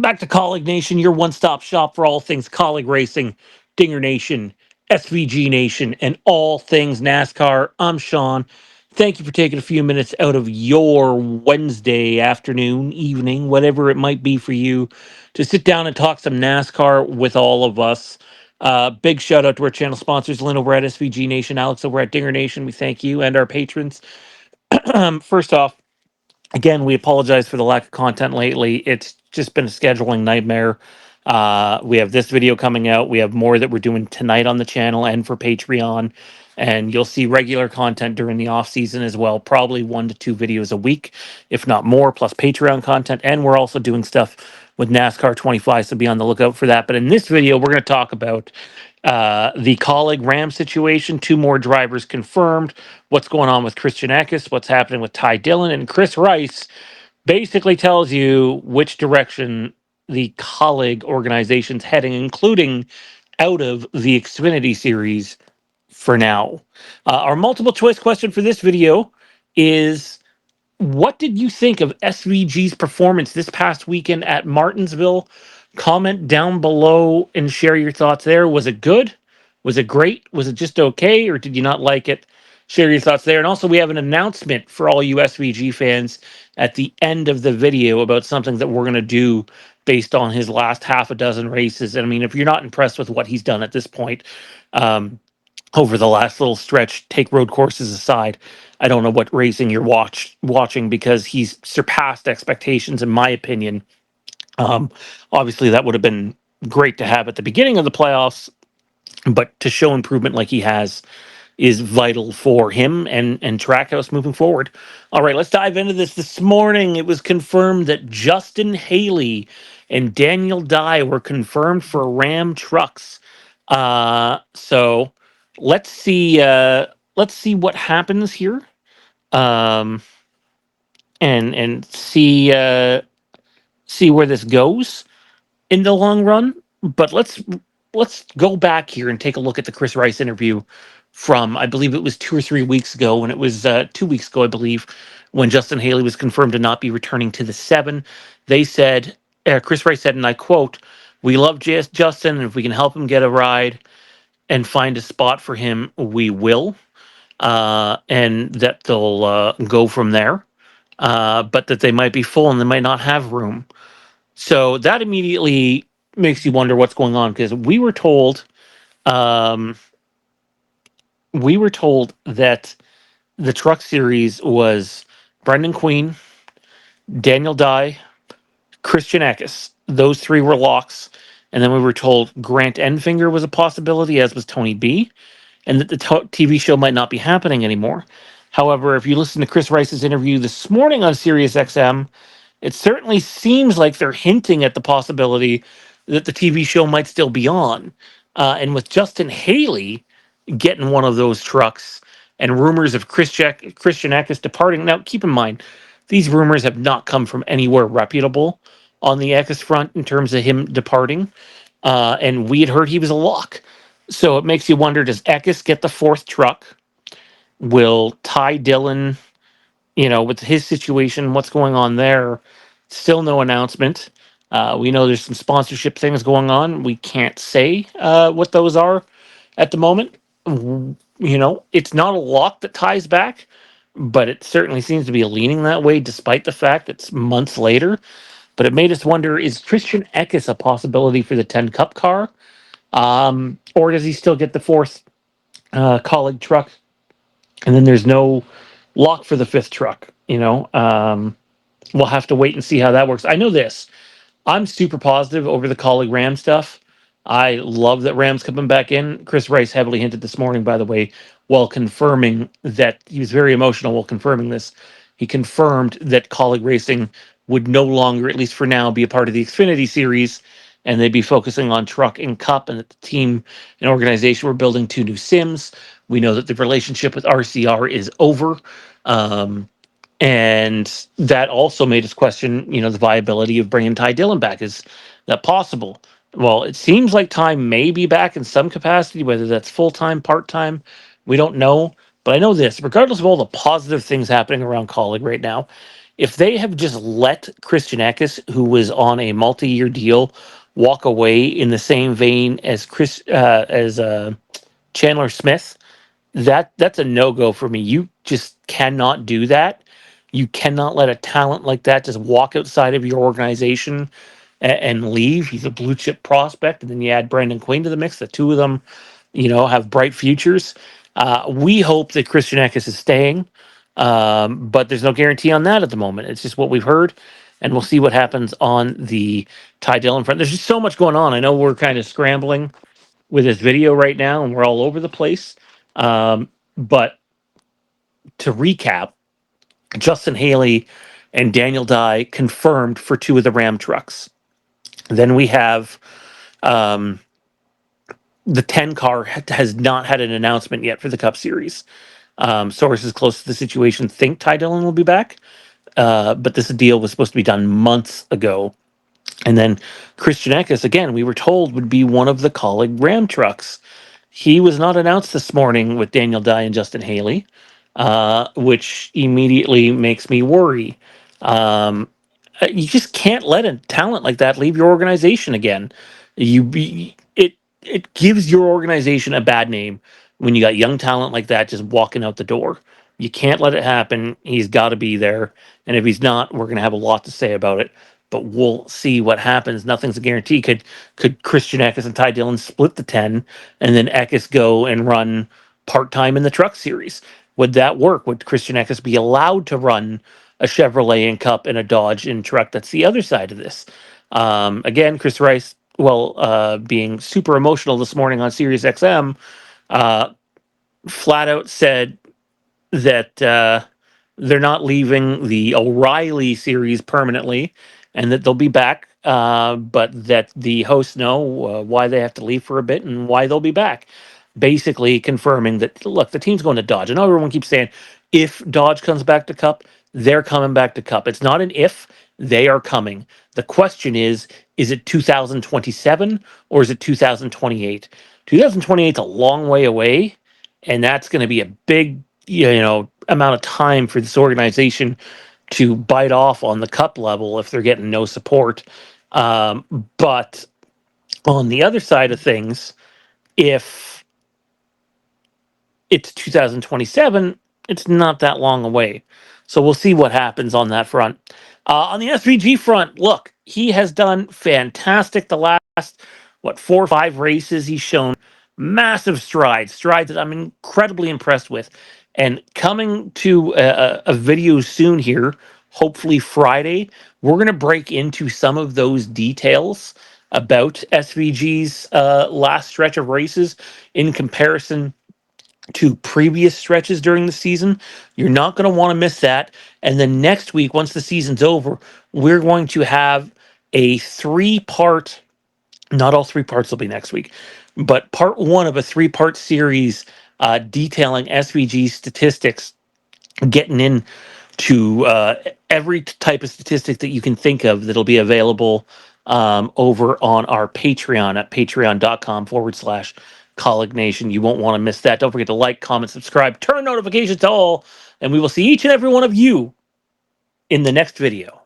back to Kaulignation, your one-stop shop for all things Kaulig Racing, Dingernation, SVGNation, and all things NASCAR. I'm Sean. Thank you for taking a few minutes out of your Wednesday afternoon, evening, whatever it might be for you, to sit down and talk some NASCAR with all of us. Big shout out to our channel sponsors, Lynn over at SVG Nation, Alex over at Dinger Nation. We thank you, and our patrons. First off, again, we apologize for the lack of content lately. It's just been a scheduling nightmare. We have this video coming out. We have more that we're doing tonight on the channel and for Patreon. And you'll see regular content during the off season as well. Probably 1 to 2 videos a week, if not more, plus Patreon content. And we're also doing stuff with NASCAR 25, so be on the lookout for that. But in this video, we're going to talk about the Kaulig Ram situation. 2 more drivers confirmed. What's going on with Christian Eckes? What's happening with Ty Dillon? And Chris Rice basically tells you which direction the Kaulig organization's heading, including out of the Xfinity series for now. Our multiple choice question for this video is: what did you think of SVG's performance this past weekend at Martinsville? Comment down below and share your thoughts there. Was it good? Was it great? Was it just okay? Or did you not like it? Share your thoughts there. And also, we have an announcement for all you SVG fans at the end of the video about something that we're going to do based on his last half a dozen races. And I mean, if you're not impressed with what he's done at this point, over the last little stretch, take road courses aside, I don't know what racing you're watching, because he's surpassed expectations, in my opinion. Obviously, that would have been great to have at the beginning of the playoffs, but to show improvement like he has is vital for him and Trackhouse moving forward. All right, let's dive into this morning. It was confirmed that Justin Haley and Daniel Dye were confirmed for Ram trucks. So let's see what happens here. And see where this goes in the long run. But let's go back here and take a look at the Chris Rice interview from, I believe it was 2 or 3 weeks ago, when it was 2 weeks ago, I believe, when Justin Haley was confirmed to not be returning to the 7. They said, Chris Rice said, and I quote, "We love Justin, and if we can help him get a ride and find a spot for him, we will." And that they'll go from there. But that they might be full and they might not have room. So that immediately makes you wonder what's going on, because we were told that the truck series was Brendan Queen, Daniel Dye, Christian Eckes. Those 3 were locks. And then we were told Grant Enfinger was a possibility, as was Tony B, and that the TV show might not be happening anymore. However, if you listen to Chris Rice's interview this morning on SiriusXM, it certainly seems like they're hinting at the possibility that the TV show might still be on. And with Justin Haley getting one of those trucks and rumors of Christian Eckes departing. Now, keep in mind, these rumors have not come from anywhere reputable on the Eckes front in terms of him departing. And we had heard he was a lock. So it makes you wonder, does Eckes get the 4th truck? Will Ty Dillon, with his situation, what's going on there? Still no announcement. We know there's some sponsorship things going on. We can't say what those are at the moment. It's not a lock that ties back, but it certainly seems to be leaning that way, despite the fact it's months later. But it made us wonder, is Christian Eckes a possibility for the 10 Cup car? Or does he still get the 4th Kaulig truck? And then there's no lock for the 5th truck. We'll have to wait and see how that works. I know this. I'm super positive over the Kaulig Ram stuff. I love that Ram's coming back in. Chris Rice heavily hinted this morning, by the way, while confirming that he was very emotional while confirming this. He confirmed that Kaulig Racing would no longer, at least for now, be a part of the Xfinity series, and they'd be focusing on truck and cup, and that the team and organization were building 2 new sims. We know that the relationship with RCR is over. And that also made us question, the viability of bringing Ty Dillon back. Is that possible? Well, it seems like Ty may be back in some capacity, whether that's full-time, part-time, we don't know. But I know this, regardless of all the positive things happening around Kaulig right now, If they have just let Christian Eckes, who was on a multi-year deal, walk away in the same vein as Chandler Smith, that's a no-go for me. You just cannot do that. You cannot let a talent like that just walk outside of your organization and leave. He's a blue chip prospect, and then you add Brandon Quinn to the mix. The two of them, have bright futures. We hope that Christian Eckes is staying, but there's no guarantee on that at the moment. It's just what we've heard, and we'll see what happens on the Ty Dillon front. There's just so much going on. I know we're kind of scrambling with this video right now, and we're all over the place. But to recap, Justin Haley and Daniel Dye confirmed for two of the Ram trucks. Then we have the 10 car has not had an announcement yet for the Cup Series. Sources close to the situation think Ty Dillon will be back, but this deal was supposed to be done months ago. And then Christian Eckes, again, we were told would be one of the Kaulig Ram trucks. He was not announced this morning with Daniel Dye and Justin Haley, which immediately makes me worry. You just can't let a talent like that leave your organization again. It gives your organization a bad name when you got young talent like that just walking out the door. You can't let it happen. He's got to be there, and if he's not, we're going to have a lot to say about it. But we'll see what happens. Nothing's a guarantee. Could Christian Eckes and Ty Dillon split the 10, and then Eckes go and run part time in the Truck Series? Would that work? Would Christian Eckes be allowed to run a Chevrolet in Cup and a Dodge in Truck? That's the other side of this. Again, Chris Rice, being super emotional this morning on Sirius XM, flat out said that they're not leaving the O'Reilly series permanently, and that they'll be back, but that the hosts know why they have to leave for a bit and why they'll be back. Basically confirming that, look, the team's going to Dodge. I know everyone keeps saying if Dodge comes back to Cup, they're coming back to Cup. It's not an if, they are coming. The question is it 2027 or is it 2028? 2028 is a long way away, and that's going to be a big amount of time for this organization to bite off on the Cup level if they're getting no support. But on the other side of things, if it's 2027, it's not that long away. So we'll see what happens on that front. On the SVG front, look, he has done fantastic the last, 4 or 5 races. He's shown massive strides that I'm incredibly impressed with. And coming to a video soon here, hopefully Friday, we're going to break into some of those details about SVG's last stretch of races in comparison to previous stretches during the season. You're not going to want to miss that. And then next week, once the season's over, we're going to have a 3-part, not all 3 parts will be next week, but part 1 of a 3-part series detailing SVG statistics, getting in to every type of statistic that you can think of that'll be available over on our Patreon at patreon.com/Kaulignation. You won't want to miss that. Don't forget to like, comment, subscribe, turn notifications to all, and we will see each and every one of you in the next video.